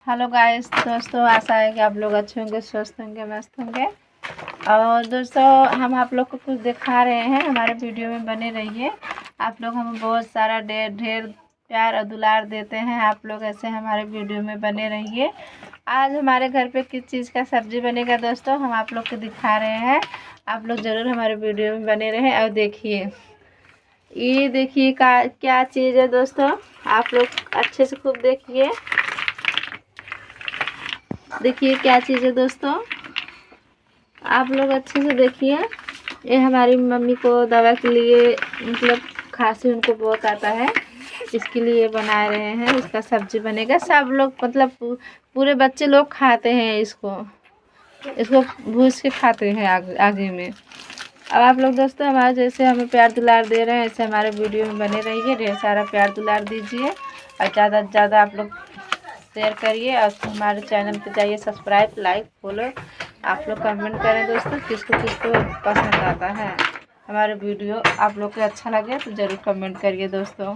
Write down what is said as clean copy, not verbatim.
Hello guys दोस्तों, आशा है कि आप लोग अच्छे होंगे, स्वस्थ होंगे, मस्त होंगे। और दोस्तों हम आप लोग को कुछ दिखा रहे हैं, हमारे वीडियो में बने रहिए। आप लोग हमें बहुत सारा ढेर ढेर प्यार और दुलार देते हैं। आप लोग ऐसे हमारे वीडियो में बने रहिए। आज हमारे घर पे किस चीज़ का सब्जी बनेगा दोस्तों, हम आप लोग को दिखा रहे हैं। आप लोग ज़रूर हमारे वीडियो में बने रहें। और देखिए, ये देखिए क्या चीज़ है दोस्तों, आप लोग अच्छे से खूब देखिए। देखिए क्या चीज़ है दोस्तों, आप लोग अच्छे से देखिए। ये हमारी मम्मी को दवा के लिए, मतलब खांसी उनको बहुत आता है, इसके लिए बना रहे हैं। इसका सब्जी बनेगा, सब लोग मतलब पूरे बच्चे लोग खाते हैं इसको भूज के खाते हैं आगे में। अब आप लोग दोस्तों हमारे जैसे हमें प्यार दुलार दे रहे हैं, ऐसे हमारे वीडियो में बने रहिए। ढेर सारा प्यार दुलार दीजिए और ज़्यादा से ज़्यादा आप लोग शेयर करिए। और हमारे चैनल पे जाइए, सब्सक्राइब, लाइक, फॉलो। आप लोग कमेंट करें दोस्तों, किसको किसको पसंद आता है हमारे वीडियो। आप लोग को अच्छा लगे तो ज़रूर कमेंट करिए दोस्तों।